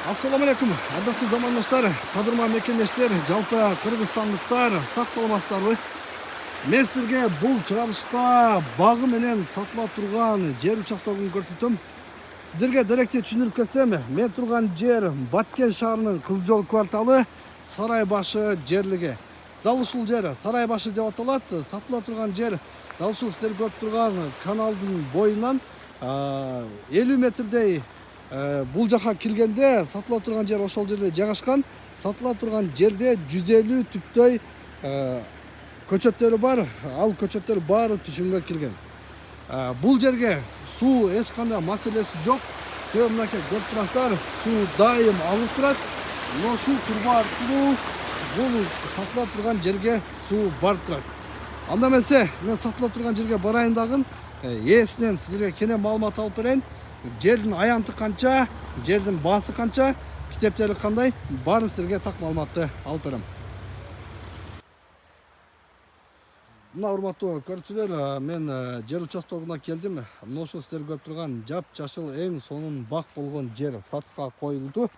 Assalamu alaikum. Ардактуу замандаштар, кадырман мекендештер, жалпы кыргызстандыктар, сак саламатсыздарбы? Мен силерге бул чыгарылышта багы менен сатыла турган жер учактогун көрсөтөм. Силерге даректи түшүндүрүп кетсем, мен турган жер Баткен шаарынын Кызыл кварталы Сарай башы жерлиги. Дал ушул жер Сарай башы деп аталат. Сатыла турган жер дал ушул силер көрүп турган каналдын боюнан 50 метрдей бул жака киргенде сатыла турган жер ошол жерде жайгашкан. Сатыла турган жерде 150 түптөй көчөттөрү бар. Ал көчөттөр баары түшүмгө кирген. Бул жерге суу эч кандай маселеси жок. Себеби мынакей көрүп турасыздар, суу дайым агып турат. Но ушул турба аркылуу бул сатыла турган жерге суу барып турат. Анда эмесе, мен сатыла турган жерге барайын дагы, ээсинен силерге кене маалымат алып берейин. Жердин аянты канча, жердин баасы канча, китептери кандай, баарын силерге так маалыматты алып берем. Мына урматтуу көрүүчүлөр, мен жер участогуна келдим. Мына ошол силер көрүп турган жап-жашыл эң сонун бак болгон жер сатка коюлду.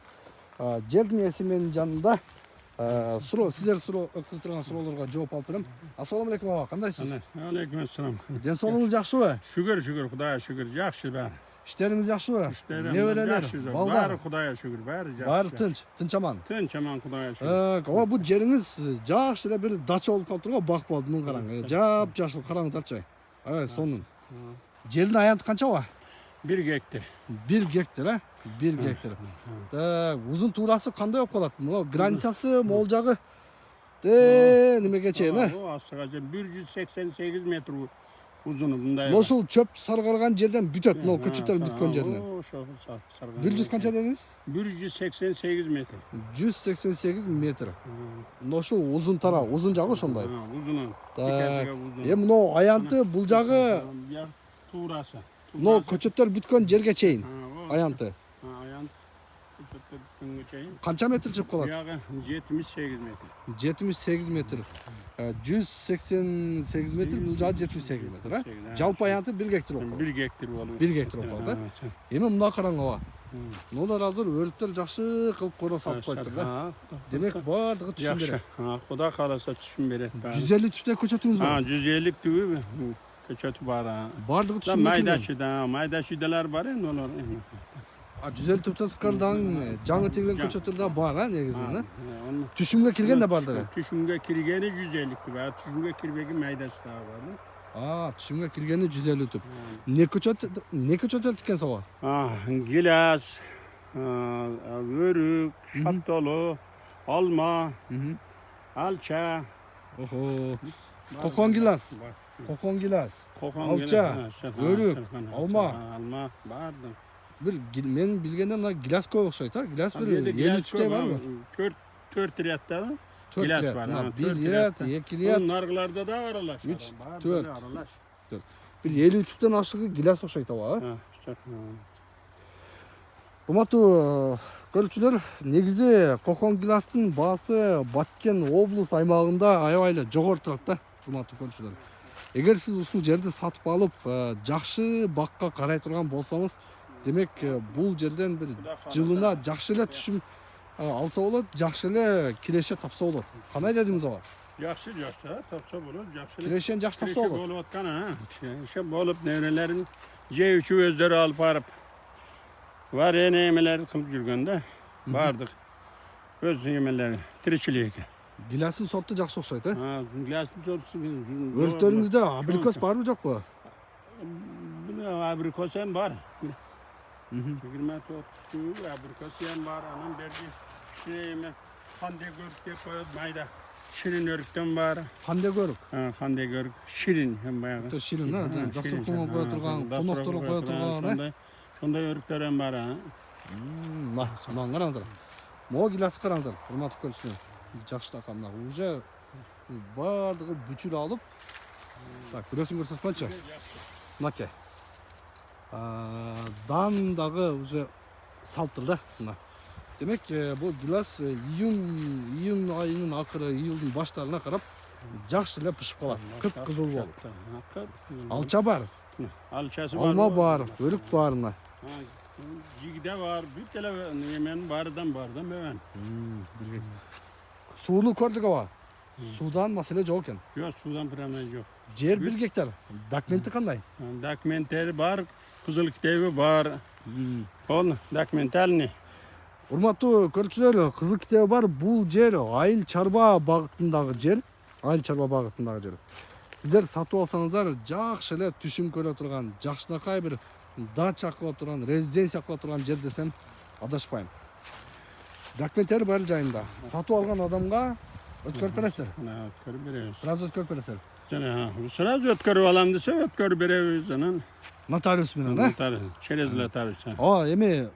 Жердин ээси менин жанында. Силер өткүзүп турган суроолорго жооп алып берем. Ассаламу алейкум ага, кандайсыз? Алейкум ассалам. Ден соолугуңуз жакшыбы? Шүгүр, Кудайга шүгүр, жакшы баары. Иштериңиз жакшыбы? Неберелер, баары Кудайга шүгүр, баары жакшы. Баары тынч аман. Тынч аман, Кудайга шүгүр. Ооба бул жериңиз жакшы эле бир дача болуп калып турган, бак болду, муну караң. Жап-жашыл караңыздарчы. Сонун. Жердин аянты канча ба? 1 гектар. 1 гектар, 1 гектар. Узун туурасы кандай болуп калат? Мына границасы могул жагы немеге чейин, Астыга 188 метр узуну мындай. Ошол чөп саргарган жерден бүтөт, мына көчөттөр бүткөн жеринен. Ошол саргарган. 100 канча дедиңиз? 188 метр. 188 метр. Ошол узун тарап, узун жагы ошондой. Узуну. Мына аянты бул жагы туурасы. мына көчөттөр бүткөн жерге чейин аянты. Аянт көчөттөр бүткөнгө чейин. Канча метр чыгып калат? Бuyog'i 78 metr. 78 метр. 188 метр, бул жагы 78 метр, Жалпы аянты 1 гектар болуп калат. 1 гектар болуп. 1 гектар болуп калат, Эми мына караң ага. Мунулар азыр өрүттөр жакшы кылып кора салып коюптур да. Демек баардыгы түшүм берет. Кудай кааласа түшүм берет. 150 түптөй көчөтүңүз бар. 150 түбү көчөтү бар. Баардыгы түшүм берет. Майдачыдалар бар эми олар. 150 түптөй жаңы тегилген көчөттөр да бар, негизинен. Түшүмгө кирген да бардыр. Түшүмгө киргени 150 түп, түшүмгө кирбеген майдачы да бар. Түшүмгө киргени 150 түп. Не көчөт тиккен сага? Гилас, өрүк, шаптолу, алма, алча. Кокон гилас. Алча, өрүк, алма. Алма барды. Бир мен билгенден мына гилас көп окшойт, Гилас бир 50 түптөй барбы? 4 рядда гилас бар. 1 ряд, 2 ряд. Наргыларда да аралаш. 3, 4. Бир 50 түптөн ашыгы гилас окшойт аба. Урматтуу көрүүчүлөр, негизи кокон гиластын баасы Баткен облус аймагында аябай эле жогору турат да, урматтуу көрүүчүлөр. Эгер сиз ушул жерди сатып алып, жакшы бакка карай турган болсоңуз, демек бул жерден бир жылына жакшы эле түшүм алса болот, жакшы эле киреше тапса болот. Кандай дедиңиз ага? Жакшы, тапса болот, жакшы. Кирешен жакшы тапса болот. Болуп аткан, Киреше болуп, нерелерин жеүүчү өздөрү алып барып, варенье эмелерди кылып жүргөндө, бардык өз эмелери, тиричилиги. Гиластын сорту жакшы окшойт, Гиластын сорту. Өрүктөрүңүздө абрикос барбы жокпу? Абрикос эми бар. 29 абрикос эми бар, анан берди кандай көрүк деп коет, майда. Ширин өрүктөн бар. Кандай көрүк? Кандай көрүк, ширин эми баягы. Ширин, дастурканга кое турган, конокторго кое турган, Сондай өрүктөр эми бар. Мына караңыздар. Могу гиласты караңыздар, урматтуу көрүүчүлөр. Жакшы такам, уже баардыгы бүчүр алып. Көрөсүң көрсөтүп койчу. Мынакей. Дан дагы уже салыптыр да, мына. Демек, бул гилас июнь айынын акыры, июлдун баштарына карап жакшы эле пышып калат. Кып-кызыл болуп. Алча бар. Алчасы бар. Алма бар, өрүк бар мына. Jigide var, bir tele yemen bardan ben. Suunu ko'rdik ava. Sudan masala jo'q ekan. Yok sudan problem yok. Yer 1 gektar. Dokumenti qanday? Dokumentleri var, kızıl kitabı var. Ol, dokumentalni. Урматтуу көрүүчүлөр, кызыл китеби бар. Бул жер айыл чарба багытындагы жер. Айыл чарба багытындагы жер. Сиздер сатып алсаңыздар, жакшы эле түшүм көрө турган, жакшынакай бир дача кыла турган, резиденция кыла турган жер десем адашпайм. Документтери бар жайында. Сатып алган адамга өткөрүп бересиздер. Ötkörüp beremiz. Сразу өткөрүп бересиздер. Sırası ötkörüp alam dese ötkörüp beremiz. Нотариус менен, Çerezle notarius. Ооба, эми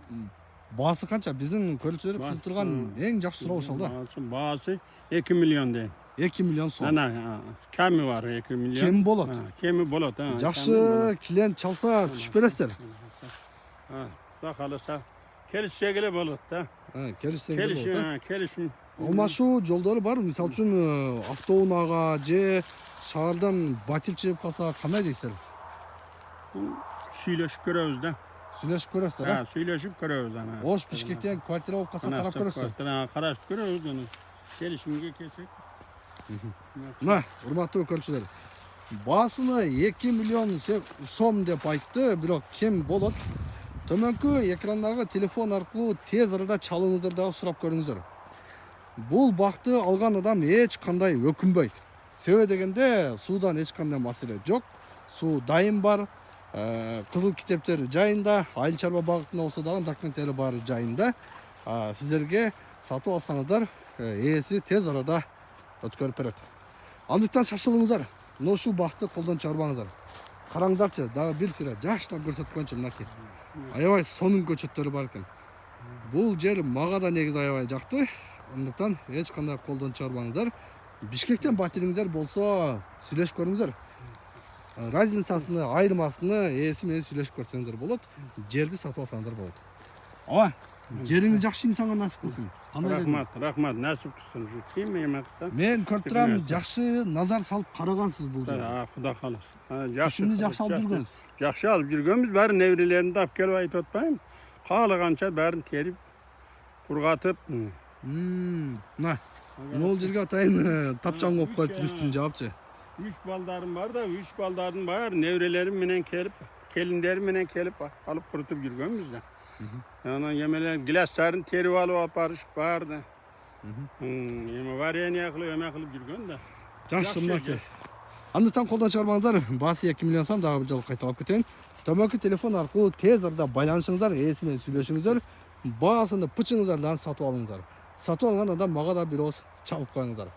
баасы канча? Биздин көрүүчүлөр кызып турган эң жакшы суроо ошол да. Bağısı 2 milyon değil. 2 миллион сом. Ana, kemi var 2 milyon. Кем болот? Kemi bolot. Жакшы клиент чалса түшүп бересиздер. Da kalırsa kelişsegile bolot da. Келишсеңиздер болот да. Kelişim. Алмашуу жолдору бар. Мисалы үчүн автоунаага же шаардан батил чыгып калса кандай дейсиздер? Söyleşip görüyoruz da. Сүйлөшүп көрөсүздөр, а? Söyleşip görüyoruz ana. Ош Бишкектен квартира болуп калса карап көрөсүздөр. Karışıp görüyoruz onu. Gelişimge kesek. Мына, урматтуу көрүүчүлөр. Баасыны 2 миллион сом деп айтты, бирок кем болот. Төмөнкү экрандагы телефон аркылуу тез арада чалыңыздар дагы сурап көрүңүздөр. Бул бакты алган адам эч кандай өкүнбөйт. Себеби дегенде суудан эч кандай маселе жок. Суу дайым бар. Кызыл китептер жайында, айыл чарба багытында болсо дагы документтери бар жайында. Сиздерге сатып алсаңыздар, ээси тез арада өткөрүп берет. Андыктан шашылыңыздар. Мына ушул бакты колдон чыгарбаңыздар. Караңдарчы, дагы бир сыйра жаштап көрсөткөнчү мынакей. Аябай сонун көчөттөрү бар экен. Бул жер мага да негизи аябай жакты. Андыктан эч кандай колдон чыгарбаңыздар. Бишкектен батириңиздер болсо сүйлөшүп көрүңүздөр. Разницасыны, айырмасыны ээси менен сүйлөшүп көрсөңүздөр болот. Жерди сатып алсаңыздар болот. Ооба, жериңиз жакшы инсанга насип кылсын. Rahmat, nasip kılsın. Kim yemekte? Мен көрүп турам, жакшы назар салып карагансыз бул жерге. Kuda kalır. Түшүмдү жакшы алып жүргөнсүз. Жақсы алып жүргенбіз, бәрін неврелерін тап келіп айтып отпаймын. Қалағанша бәрін теріп, құрғатып. Мына, ол жерге атайын тапчаң болып қойып үстін жауапчы. 3 балдарым бар да, 3 балдардың бар неврелерім менен келіп, келіндерім менен келіп алып құрытып жүргенбіз да. Yani yemeler, gilasların terip alıp aparış vardı. Variyene kılıp, yemek kılıp жүрген да. Жақсы мынакей. Андыктан колдон чыгарбаңыздар. Баасы 2 миллион сом, дагы бир жолу кайта алып кетейин. Төмөнкү телефон аркылуу тез арада байланышыңыздар, ээси менен сүйлөшүңүздөр. Баасыны пычыңыздардан сатып алыңыздар. Сатып алган адам мага да бир ооз чалып коюңуздар.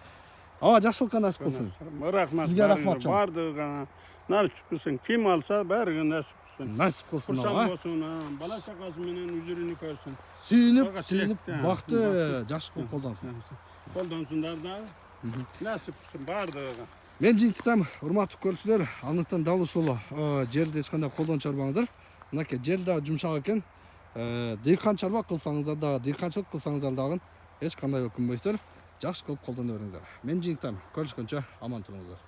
Ооба, жакшылыкка насип кылсын. Рахмат. Сизге рахмат чоң. Бардыгына насип кылсын. Ким алса бәрігін насип кылсын. Насип кылсын Курсан ага. болсын, бала шакасы менен үзүрүнү көрсүн. Сүйүнүп, бакты жакшы кылып колдонсун. Колдонсундар да. Насип кылсын бардыгына. Мен жыйынтыктам, урматтуу көрүүчүлөр, андыктан дал ушул жерди эч кандай колдон чыгарбаңыздар. Мынакей жер да жумшак экен. Дыйкан чарба кылсаңыздар дагы, дыйканчылык кылсаңыздар дагы эч кандай өкүнбөйсүздөр. Жакшы кылып колдоно бериңиздер. Мен жыйынтыктам, көрүшкөнчө аман туруңуздар.